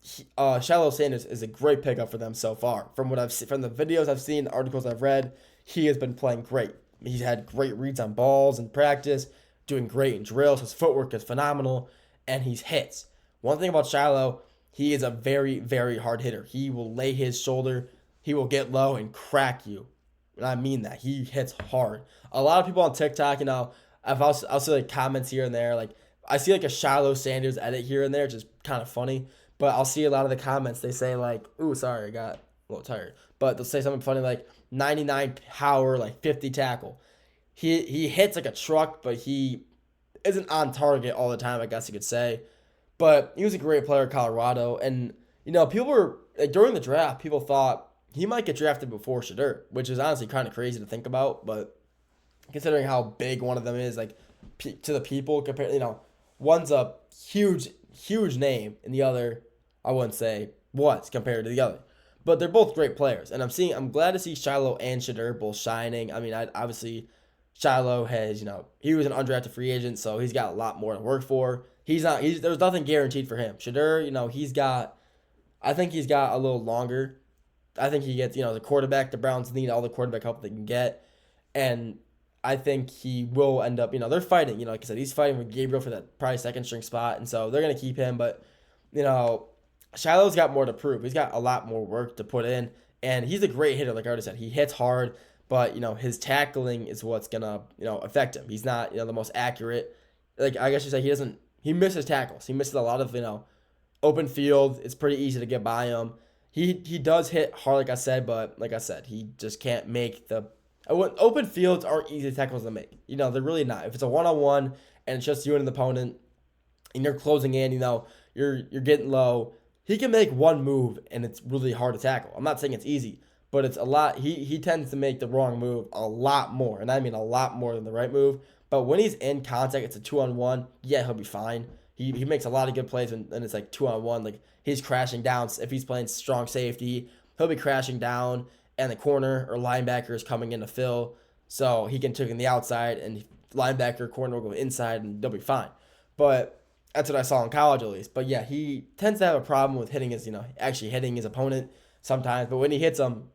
Shiloh Sanders is a great pickup for them so far. From what I've seen, from the videos I've seen, the articles I've read, he has been playing great. He's had great reads on balls in practice, doing great in drills. His footwork is phenomenal, and he's hits. One thing about Shiloh, he is a very, very hard hitter. He will lay his shoulder. He will get low and crack you. And I mean that. He hits hard. A lot of people on TikTok, I'll see comments here and there. I see a Shiloh Sanders edit here and there, which is kind of funny. But I'll see a lot of the comments. They say ooh, sorry, I got a little tired. But they'll say something funny 99 power, 50 tackle. He hits like a truck, but he isn't on target all the time, I guess you could say. But he was a great player at Colorado. And, people were, during the draft, people thought he might get drafted before Shedeur, which is honestly kind of crazy to think about. But considering how big one of them is, to the people, compared, one's a huge, huge name, and the other, I wouldn't say was compared to the other. But they're both great players. And I'm glad to see Shiloh and Shedeur both shining. Obviously, Shiloh has, he was an undrafted free agent, so he's got a lot more to work for. There's nothing guaranteed for him. Shedeur, I think he's got a little longer. I think he gets, the quarterback. The Browns need all the quarterback help they can get. And I think he will end up, they're fighting. Like I said, he's fighting with Gabriel for that probably second string spot. And so they're going to keep him. But, Shiloh's got more to prove. He's got a lot more work to put in. And he's a great hitter, like I already said. He hits hard, but, his tackling is what's going to, affect him. He's not, the most accurate. Like, I guess you say he misses tackles. He misses a lot of, open field. It's pretty easy to get by him. He does hit hard, like I said, but like I said, he just can't make open fields aren't easy tackles to make. They're really not. If it's a one-on-one and it's just you and an opponent and you're closing in, you're getting low, he can make one move and it's really hard to tackle. I'm not saying it's easy, but it's a lot. He tends to make the wrong move a lot more, and I mean a lot more than the right move. But when he's in contact, it's a 2-on-1. Yeah, he'll be fine. He makes a lot of good plays and it's like 2-on-1. Like he's crashing down. If he's playing strong safety, he'll be crashing down and the corner or linebacker is coming in to fill. So he can take in the outside and linebacker corner will go inside and they'll be fine. But that's what I saw in college at least. But yeah, he tends to have a problem with hitting actually hitting his opponent sometimes. But when he hits him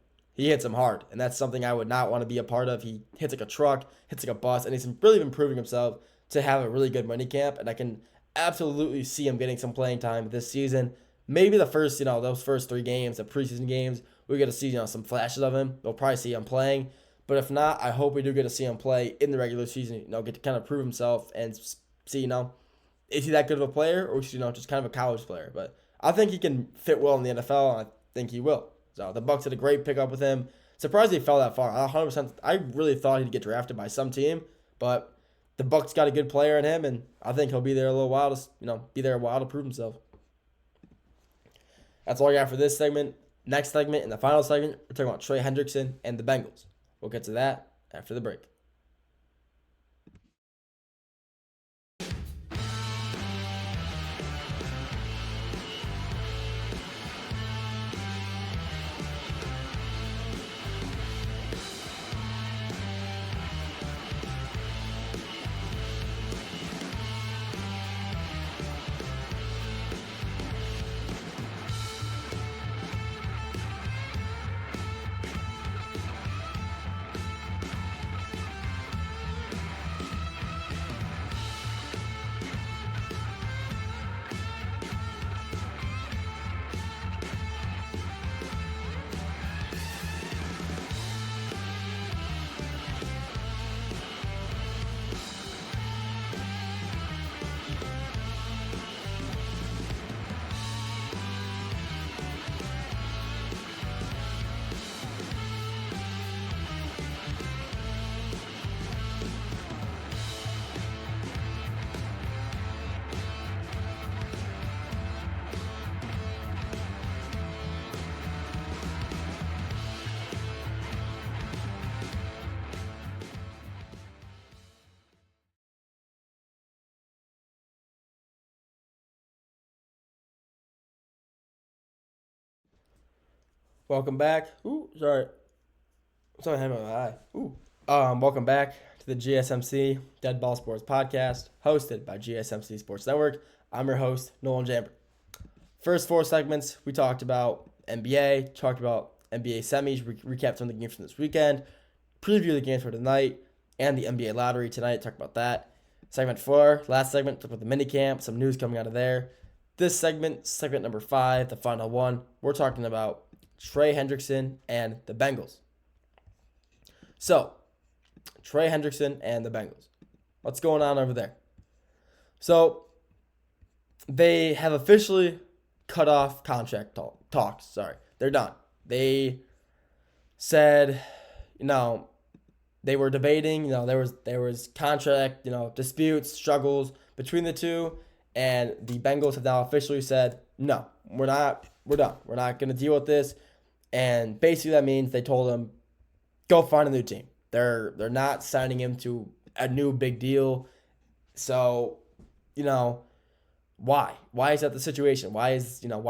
hard. And that's something I would not want to be a part of. He hits like a truck, hits like a bus, and he's really been proving himself to have a really good minicamp. And I can absolutely see him getting some playing time this season. Maybe the first, those first 3 games, the preseason games, we get to see, some flashes of him. We'll probably see him playing. But if not, I hope we do get to see him play in the regular season, get to kind of prove himself and see, is he that good of a player or is he, just kind of a college player? But I think he can fit well in the NFL, and I think he will. So the Bucs did a great pickup with him. Surprised he fell that far. 100%. I really thought he'd get drafted by some team, but the Bucs got a good player in him, and I think he'll be there a little while to prove himself. That's all I got for this segment. Next segment, in the final segment, we're talking about Trey Hendrickson and the Bengals. We'll get to that after the break. Welcome back. Something happened with my eye. Welcome back to the GSMC Dead Ball Sports Podcast, hosted by GSMC Sports Network. I'm your host, Nolan Jambert. First 4 segments, we talked about NBA, talked about NBA semis, recapped some of the games from this weekend, preview the games for tonight, and the NBA lottery tonight, talked about that. Segment 4, last segment, talked about the minicamp, some news coming out of there. This segment number 5, the final one, we're talking about Trey Hendrickson and the Bengals. So, Trey Hendrickson and the Bengals. What's going on over there? So, they have officially cut off contract talks. They're done. They said, they were debating, there was contract, disputes, struggles between the two, and the Bengals have now officially said, no, we're done. We're not going to deal with this. And basically that means they told him, go find a new team. They're not signing him to a new big deal. So, why? Why is that the situation? Why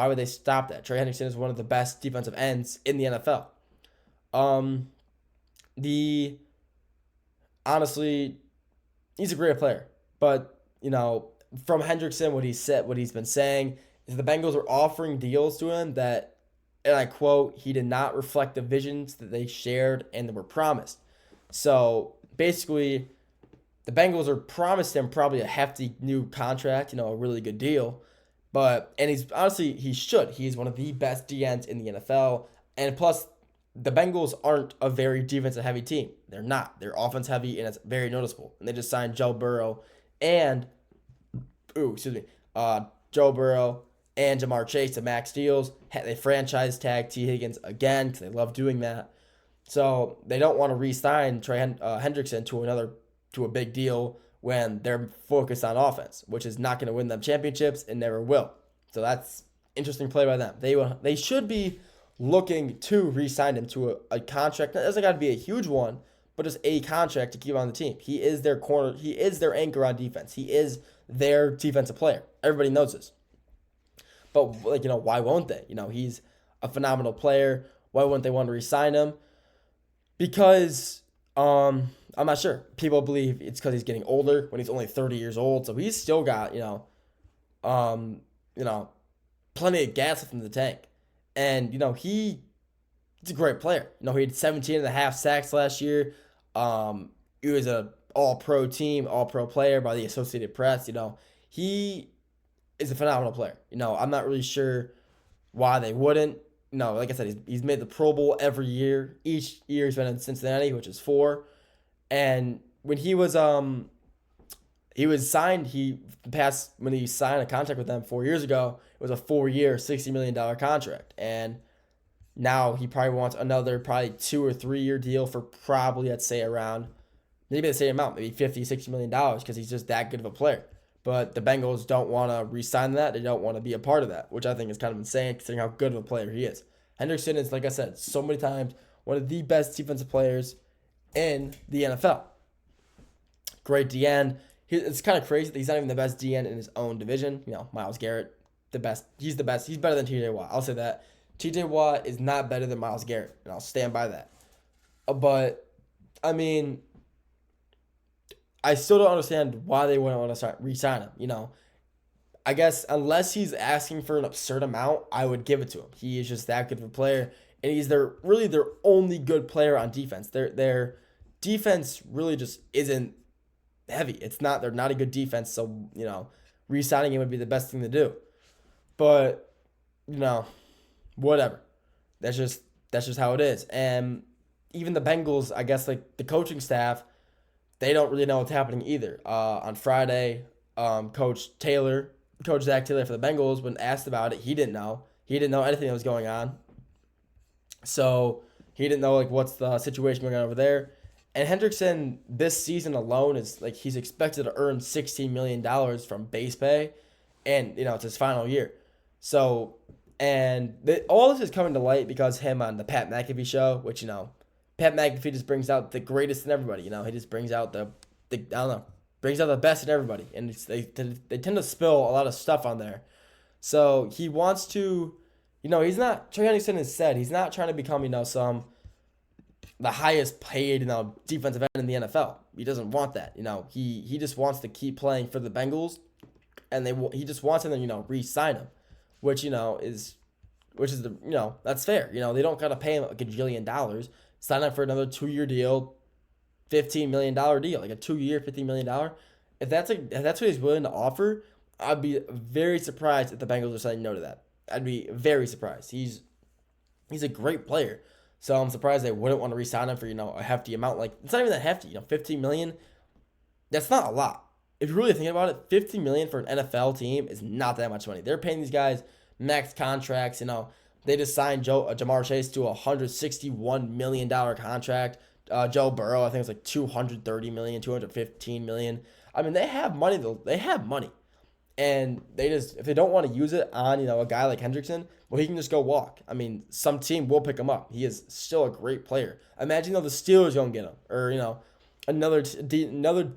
would they stop that? Trey Hendrickson is one of the best defensive ends in the NFL. honestly, he's a great player. But, from Hendrickson, what he's been saying is the Bengals are offering deals to him that, and I quote, he did not reflect the visions that they shared and that were promised. So basically, the Bengals are promised him probably a hefty new contract, a really good deal. And he's honestly, he should. He's one of the best DNs in the NFL. And plus, the Bengals aren't a very defensive heavy team. They're not. They're offense heavy, and it's very noticeable. And they just signed Joe Burrow and Jamar Chase to max deals. They franchise tag T. Higgins again because they love doing that. So they don't want to re-sign Trey Hendrickson to a big deal when they're focused on offense, which is not going to win them championships and never will. So that's interesting play by them. They should be looking to re-sign him to a contract. It doesn't got to be a huge one, but just a contract to keep on the team. He is their corner. He is their anchor on defense. He is their defensive player. Everybody knows this. But why won't they? He's a phenomenal player. Why wouldn't they want to re-sign him? Because I'm not sure. People believe it's because he's getting older when he's only 30 years old. So he's still got, plenty of gas left in the tank. And, he's a great player. He had 17.5 sacks last year. He was an all-pro team, all-pro player by the Associated Press. He is a phenomenal player. I'm not really sure why they wouldn't. Like I said, he's made the Pro Bowl every year. Each year he's been in Cincinnati, which is 4. And when he was signed, when he signed a contract with them 4 years ago, it was a 4-year, $60 million contract. And now he probably wants another 2 or 3 year deal for probably, I'd say, around maybe the same amount, maybe $50, $60 million, because he's just that good of a player. But the Bengals don't want to re-sign that. They don't want to be a part of that, which I think is kind of insane considering how good of a player he is. Hendrickson is, like I said, so many times one of the best defensive players in the NFL. Great DN. It's kind of crazy that he's not even the best DN in his own division. Myles Garrett, the best. He's the best. He's better than TJ Watt. I'll say that. TJ Watt is not better than Myles Garrett, and I'll stand by that. But, I still don't understand why they wouldn't want to re-sign him. I guess unless he's asking for an absurd amount, I would give it to him. He is just that good of a player, and he's their only good player on defense. Their defense really just isn't heavy. They're not a good defense, so re-signing him would be the best thing to do. But whatever. That's just how it is. And even the Bengals, I guess, like the coaching staff, they don't really know what's happening either. On Friday, Coach Zach Taylor for the Bengals, when asked about it, he didn't know. He didn't know anything that was going on. So he didn't know what's the situation going on over there. And Hendrickson, this season alone, is he's expected to earn $16 million from base pay, and it's his final year. So, all this is coming to light because him on the Pat McAfee show, which Pat McAfee just brings out the greatest in everybody. He just brings out brings out the best in everybody, and they tend to spill a lot of stuff on there. So he wants to, he's not. Trey Hendrickson has said he's not trying to become the highest paid defensive end in the NFL. He doesn't want that. He just wants to keep playing for the Bengals, and he just wants them to re-sign him, which is that's fair. They don't gotta pay him a gajillion dollars. Sign up for another 2-year deal, $15 million deal, like a 2-year, $15 million. If that's what he's willing to offer, I'd be very surprised if the Bengals are saying no to that. I'd be very surprised. He's a great player, so I'm surprised they wouldn't want to re-sign him for a hefty amount. It's not even that hefty. $15 million. That's not a lot. If you really think about it, $50 million for an NFL team is not that much money. They're paying these guys max contracts. They just signed Jamar Chase to a $161 million contract. Joe Burrow, I think it's $230 million, $215 million. They have money though. They have money, and if they don't want to use it on a guy like Hendrickson, well, he can just go walk. Some team will pick him up. He is still a great player. Imagine the Steelers gonna get him, or another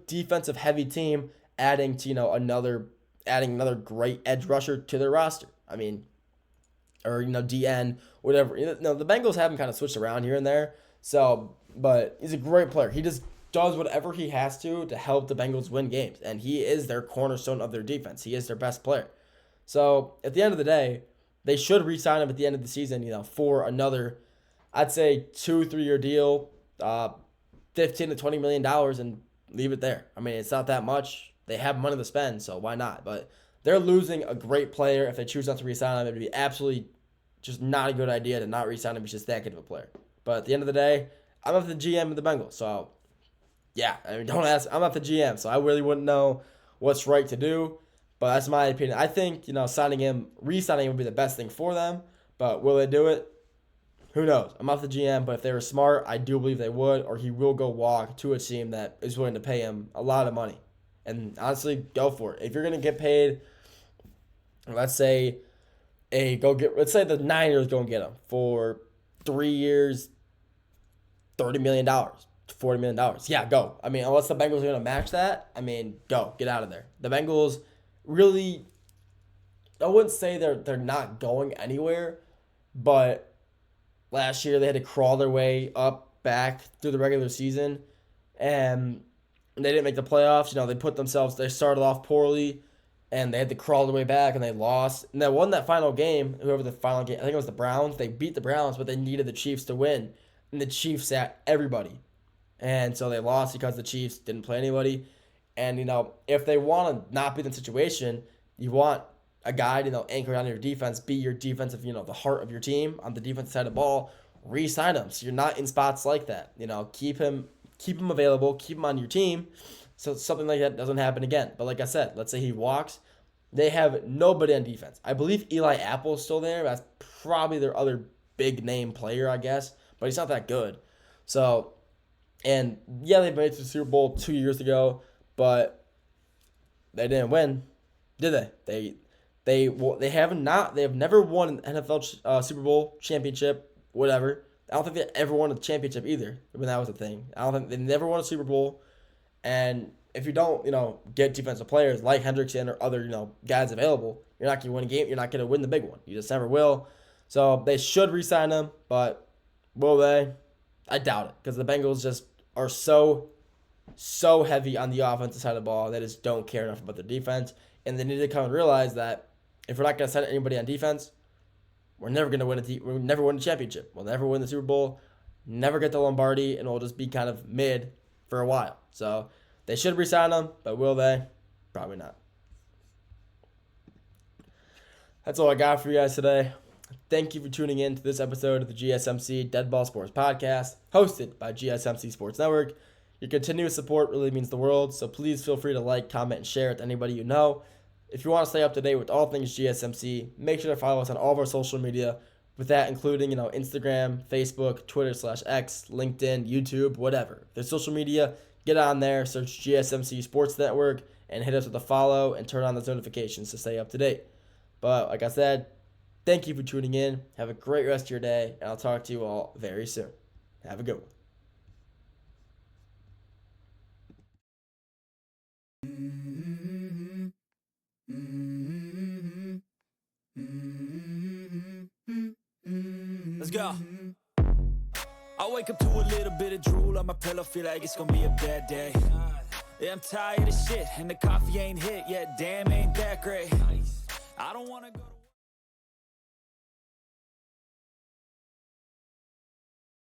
defensive heavy team adding another great edge rusher to their roster. Or DN, whatever. The Bengals have him kind of switched around here and there. So, but he's a great player. He just does whatever he has to help the Bengals win games. And he is their cornerstone of their defense. He is their best player. So at the end of the day, they should re-sign him at the end of the season, for another, I'd say 2-3 year deal, $15 to $20 million, and leave it there. I mean, it's not that much. They have money to spend, so why not? But they're losing a great player. If they choose not to re-sign him, it would be absolutely just not a good idea to not re-sign him. He's just that good of a player. But at the end of the day, I'm not the GM of the Bengals, so yeah, I mean, don't ask. I'm not the GM, so I really wouldn't know what's right to do. But that's my opinion. I think, re-signing him would be the best thing for them. But will they do it? Who knows? I'm not the GM, but if they were smart, I do believe they would, or he will go walk to a team that is willing to pay him a lot of money. And honestly, go for it. If you're going to get paid, let's say the Niners go and get him for 3 years, $30 million, $40 million. Yeah, go. I mean, unless the Bengals are going to match that, I mean, go. Get out of there. The Bengals really, I wouldn't say they're not going anywhere, but last year they had to crawl their way up back through the regular season, and they didn't make the playoffs. They started off poorly, and they had to crawl their way back, and they lost. And they won that final game, I think it was the Browns. They beat the Browns, but they needed the Chiefs to win, and the Chiefs sat everybody. And so they lost because the Chiefs didn't play anybody. And, if they want to not be in the situation, you want a guy to, anchor on your defense, be your defensive, the heart of your team on the defensive side of the ball, re-sign him. So you're not in spots like that. Keep him available, keep him on your team, so something like that doesn't happen again. But like I said, let's say he walks, they have nobody on defense. I believe Eli Apple's still there. That's probably their other big name player, I guess, but he's not that good. So, and yeah, they made it to the Super Bowl 2 years ago, but they didn't win, did they? They have never won an NFL Super Bowl championship, whatever. I don't think they ever won a championship either, when that was a thing. I don't think they never won a Super Bowl. And if you don't, get defensive players like Hendrickson or other, guys available, you're not going to win a game. You're not going to win the big one. You just never will. So they should re-sign him, but will they? I doubt it, because the Bengals just are so heavy on the offensive side of the ball. They just don't care enough about their defense. And they need to come and realize that if we're not going to send anybody on defense, we're never going to win a championship. We'll never win the Super Bowl, never get the Lombardi, and we'll just be kind of mid for a while. So they should re-sign them, but will they? Probably not. That's all I got for you guys today. Thank you for tuning in to this episode of the GSMC Deadball Sports Podcast, hosted by GSMC Sports Network. Your continuous support really means the world, so please feel free to like, comment, and share it to anybody you know. If you want to stay up to date with all things GSMC, make sure to follow us on all of our social media, with that including, Instagram, Facebook, Twitter/X, LinkedIn, YouTube, whatever. If there's social media, get on there, search GSMC Sports Network, and hit us with a follow and turn on those notifications to stay up to date. But like I said, thank you for tuning in. Have a great rest of your day, and I'll talk to you all very soon. Have a good one. Let's go. I wake up to a little bit of drool on my pillow, feel like it's gonna be a bad day. Yeah, I'm tired of shit, and the coffee ain't hit yet, damn, ain't that great. I don't wanna go to